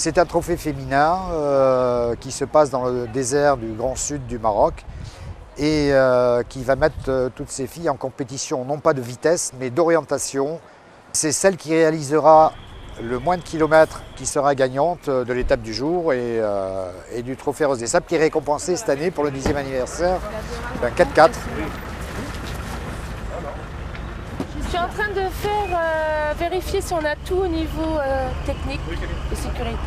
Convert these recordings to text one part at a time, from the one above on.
C'est un trophée féminin qui se passe dans le désert du Grand Sud du Maroc et qui va mettre toutes ces filles en compétition, non pas de vitesse, mais d'orientation. C'est celle qui réalisera le moins de kilomètres qui sera gagnante de l'étape du jour et du trophée Rose des Sables qui est récompensé cette année pour le 10e anniversaire d'un 4x4. Je suis en train de faire vérifier si on a tout au niveau technique et sécurité.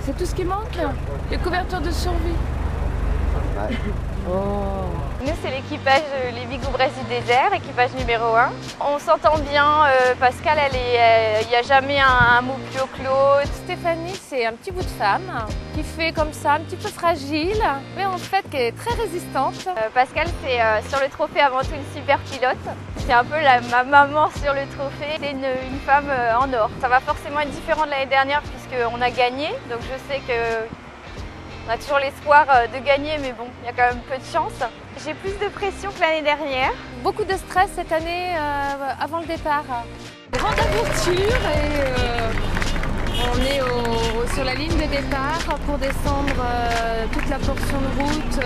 C'est tout ce qui manque? Les couvertures de survie. Ouais. Oh. Nous, c'est l'équipage Lévy-Goubresse du désert, équipage numéro 1. On s'entend bien. Pascal, il n'y a jamais un mot plus haut que l'autre. Stéphanie, c'est un petit bout de femme qui fait comme ça, un petit peu fragile, mais en fait qui est très résistante. Pascal, c'est sur le trophée avant tout une super pilote. C'est un peu ma maman sur le trophée. C'est une femme en or. Ça va forcément être différent de l'année dernière puisqu'on a gagné. Donc je sais que on a toujours l'espoir de gagner, mais bon, il y a quand même peu de chance. J'ai plus de pression que l'année dernière. Beaucoup de stress cette année avant le départ. Grande aventure et on est sur la ligne de départ pour descendre toute la portion de route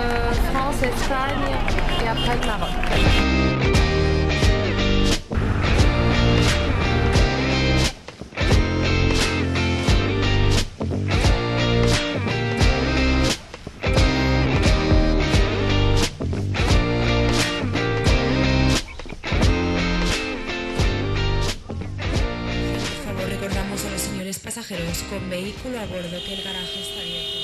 France, Espagne et après le Maroc. Pasajeros con vehículo a bordo que el garaje está abierto.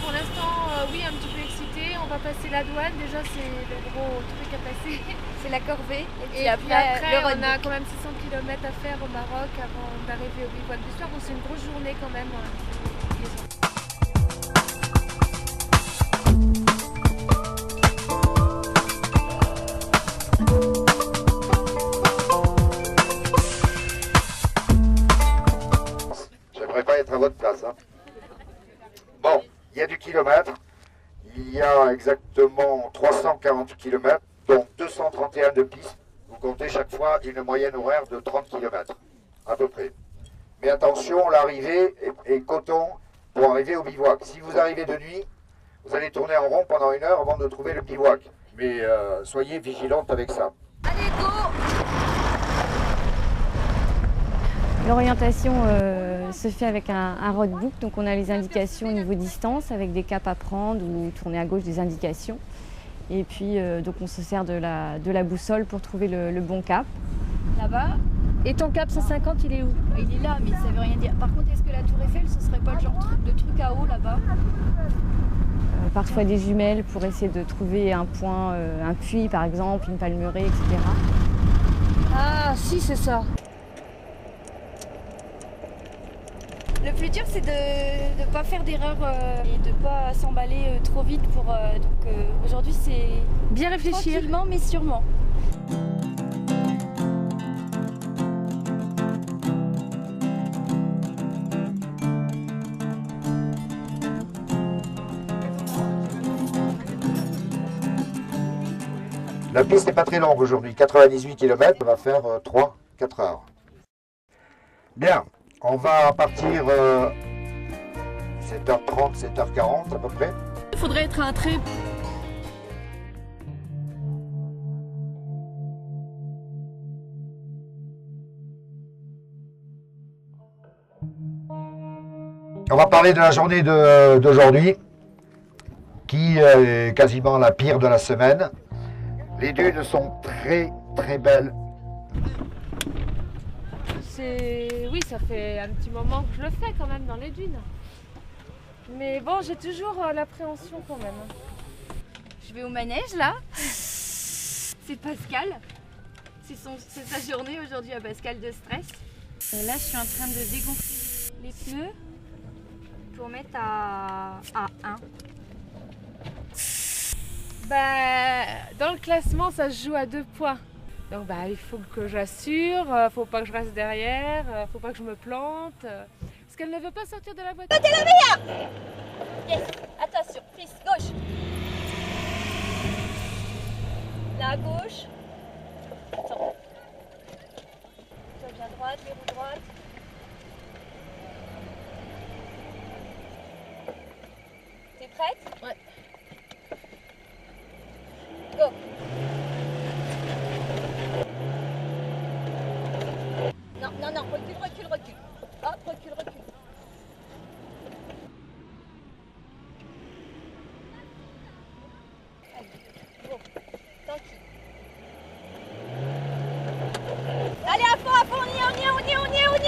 Pour l'instant, oui, un petit peu excité. On va passer la douane. Déjà, c'est le gros truc à passer. C'est la corvée. Et puis après on a quand même 600 km à faire au Maroc avant d'arriver au bivouac du soir. Donc c'est une grosse journée quand même. Pas être à votre place. Hein. Bon, il y a du kilomètre. Il y a exactement 340 km, dont 231 de piste. Vous comptez chaque fois une moyenne horaire de 30 km, à peu près. Mais attention, l'arrivée est coton pour arriver au bivouac. Si vous arrivez de nuit, vous allez tourner en rond pendant 1 heure avant de trouver le bivouac. Mais soyez vigilante avec ça. Allez, go! L'orientation se fait avec un roadbook, donc on a les indications au niveau distance avec des caps à prendre ou tourner à gauche des indications. Et puis donc on se sert de la boussole pour trouver le bon cap. Là-bas. Et ton cap 150, il est où? Il est là, mais ça veut rien dire. Par contre, est-ce que la tour Eiffel, ce serait pas le genre de truc à eau là-bas? Parfois des jumelles pour essayer de trouver un point, un puits par exemple, une palmeraie, etc. Ah si, c'est ça. Le plus dur, c'est de ne pas faire d'erreur et de ne pas s'emballer trop vite. Donc aujourd'hui, c'est bien réfléchir. Tranquillement, mais sûrement. La piste n'est pas très longue aujourd'hui, 98 km, on va faire 3-4 heures. Bien. On va partir 7h30, 7h40 à peu près. Il faudrait être un trait. On va parler de la journée d'aujourd'hui, qui est quasiment la pire de la semaine. Les dunes sont très très belles. Oui, ça fait un petit moment que je le fais quand même dans les dunes. Mais bon, j'ai toujours l'appréhension quand même. Je vais au manège là. C'est Pascal. C'est sa journée aujourd'hui à Pascal de stress. Et là, je suis en train de dégonfler les pneus pour mettre à 1. Dans le classement, ça se joue à 2 points. Donc il faut que j'assure, faut pas que je reste derrière, faut pas que je me plante. Parce qu'elle ne veut pas sortir de la voiture. T'es la meilleure! Yes! Attention, piste, gauche. Là à gauche. Attends. Toi bien droite, les roues droite. Prête? Ouais. Go. Non, non, non, recule, recule, recule. Hop, recule, recule. Allez, bon, tranquille. Allez, à fond, on y est,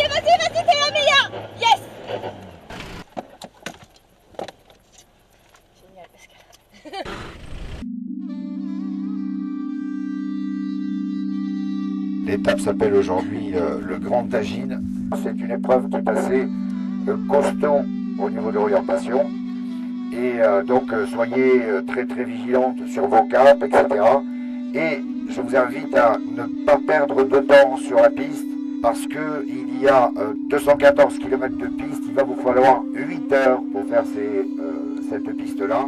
vas-y, t'es la meilleure. Yes. Génial, Pascal. L'étape s'appelle aujourd'hui le Grand Tagine. C'est une épreuve qui est assez costaud au niveau de l'orientation. Et donc soyez très très vigilantes sur vos caps, etc. Et je vous invite à ne pas perdre de temps sur la piste parce qu'il y a 214 km de piste. Il va vous falloir 8 heures pour faire cette piste-là.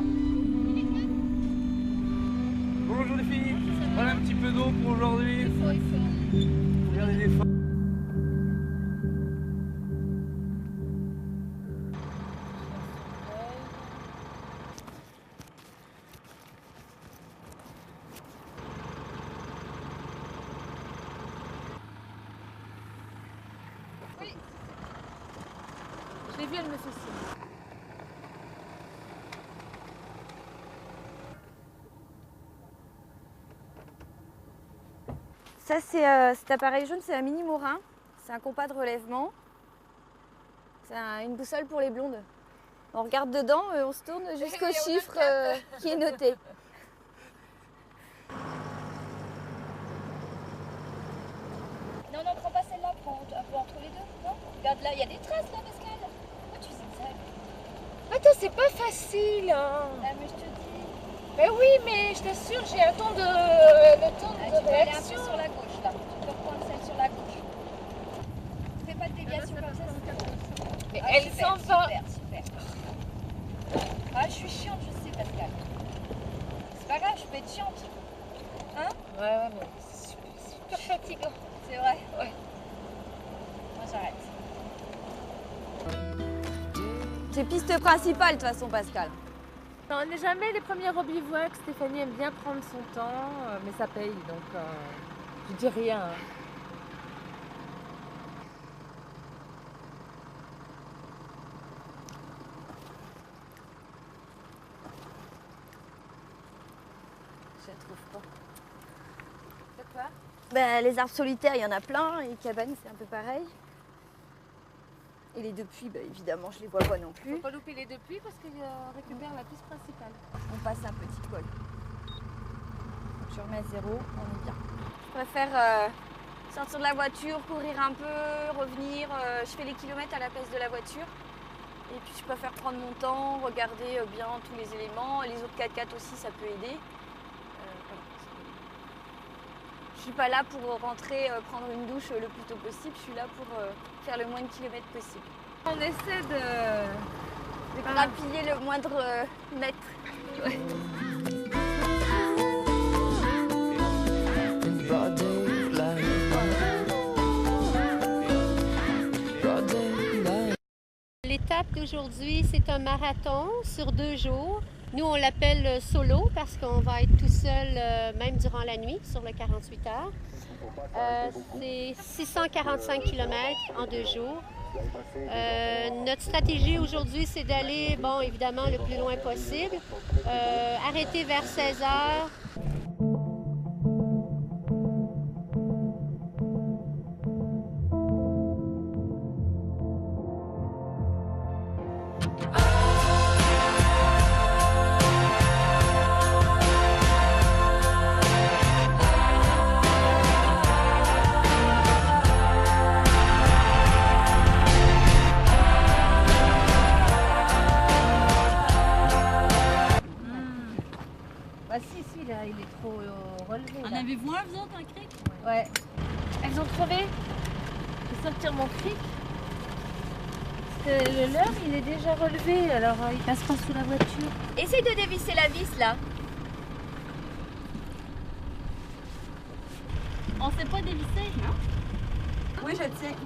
Bonjour les filles, voilà un petit peu d'eau pour aujourd'hui. Il faut. Regardez les femmes. Oui. Je l'ai vu, elle me fait signe. Ça, cet appareil jaune, c'est un mini Morin. C'est un compas de relèvement. C'est une boussole pour les blondes. On regarde dedans, on se tourne jusqu'au chiffre qui est noté. Non, prends pas celle-là, prends un peu entre les deux. Non, regarde là, il y a des traces là, Pascal. Pourquoi tu zigzags? Attends, c'est pas facile. Hein. Ah, mais je te dis. Ben oui, mais je t'assure, j'ai un temps de, Tu peux aller un peu sur la gauche là. Tu peux reprendre celle sur la gauche. Fais pas de déviation comme ça. Mais Ah, elle super, s'en va. super. Ah, je suis chiante, je sais, Pascal. C'est pas grave, je peux être chiante. Hein? Ouais, mais c'est super fatigant. C'est vrai? Ouais. Moi, j'arrête. C'est piste principale de toute façon, Pascal. Non, on n'est jamais les premiers au bivouac. Stéphanie aime bien prendre son temps, mais ça paye, donc je dis rien. Hein. Je la trouve pas. C'est quoi? Ben, les arbres solitaires, il y en a plein. Et les cabanes, c'est un peu pareil. Et les deux puits, ben, évidemment, je les vois pas non plus. Faut pas louper les deux puits parce qu'ils récupèrent la piste principale. On passe un petit col. Je remets à zéro, on est bien. Je préfère sortir de la voiture, courir un peu, revenir. Je fais les kilomètres à la place de la voiture. Et puis je préfère prendre mon temps, regarder bien tous les éléments. Les autres 4x4 aussi, ça peut aider. Voilà. Je suis pas là pour rentrer, prendre une douche le plus tôt possible. Je suis là pour faire le moins de kilomètres possible. On essaie de Grappiller le moindre mètre. Ouais. L'étape d'aujourd'hui, c'est un marathon sur 2 jours. Nous, on l'appelle solo parce qu'on va être tout seul, même durant la nuit, sur le 48 heures. C'est 645 km en 2 jours. Notre stratégie aujourd'hui, c'est d'aller, bon, évidemment, le plus loin possible. Arrêter vers 16 heures. Bah si, là, il est trop relevé. En avez-vous un, vous autres, un cric? Ouais. Elles ont crevé. Je vais sortir mon cric. Parce que le leur, il est déjà relevé, alors il passe pas sous la voiture. Essaye de dévisser la vis là. On sait pas dévisser, non? Oui, je tiens.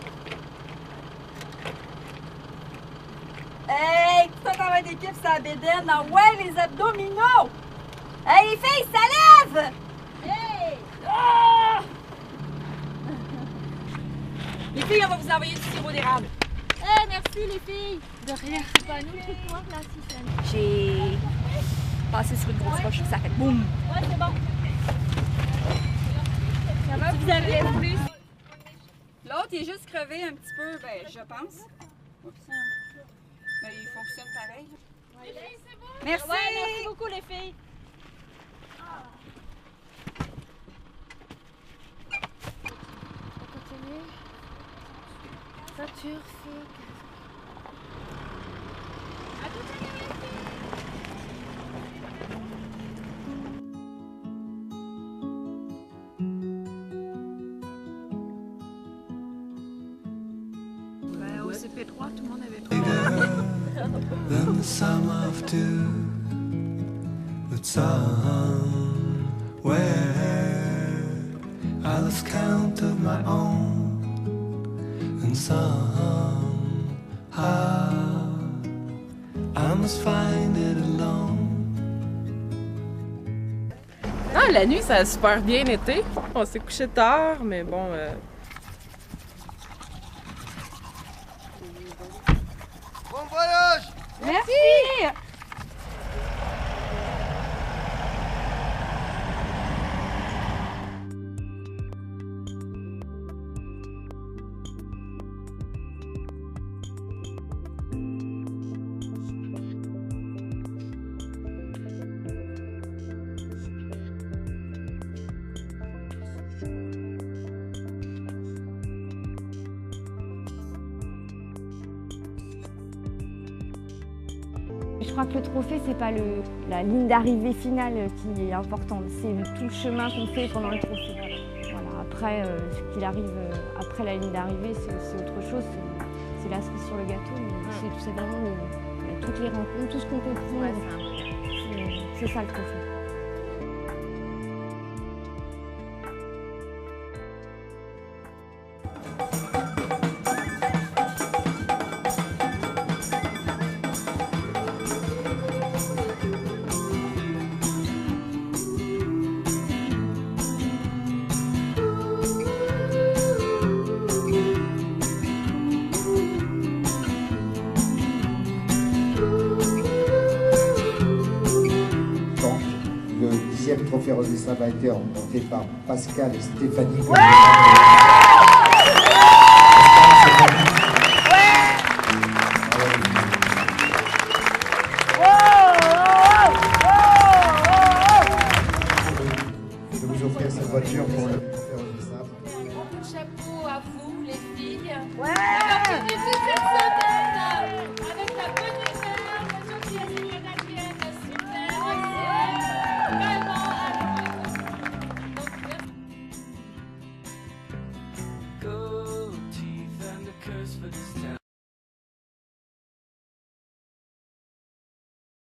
Hey, toi quand même! travail d'équipe, c'est la bédaine. Ah ouais, les abdominaux! Hey, les filles, ça lève! Hey! Ah! Les filles, on va vous envoyer du sirop d'érable. Eh, merci les filles. De rien. C'est pas nous qui toi, là, si J'ai passé sur une grosse roche, ça fait boum! Ouais, c'est bon. Ça va, vous avez plus? L'autre est juste crevé un petit peu, ben, je pense. Oups. Ben, il fonctionne pareil. Ouais, c'est bon. Merci! Ouais, merci beaucoup les filles. Voiture, Au CP3, tout le monde avait Than the sum of two, but somewhere I lost count of my own, and somehow I must find it alone. Ah, la nuit, ça a super bien été. On s'est couché tard, mais bon. Bon voyage! Merci! Je crois que le trophée, c'est pas la ligne d'arrivée finale qui est importante, c'est tout le chemin qu'on fait pendant le trophée. Voilà. Après, ce qu'il arrive après la ligne d'arrivée, c'est autre chose, c'est la cerise sur le gâteau, mais c'est vraiment toutes les rencontres, tout ce qu'on peut prendre, c'est ça le trophée. Le 10e trophée Rose des Sables a été remporté par Pascal et Stéphanie. Ouais!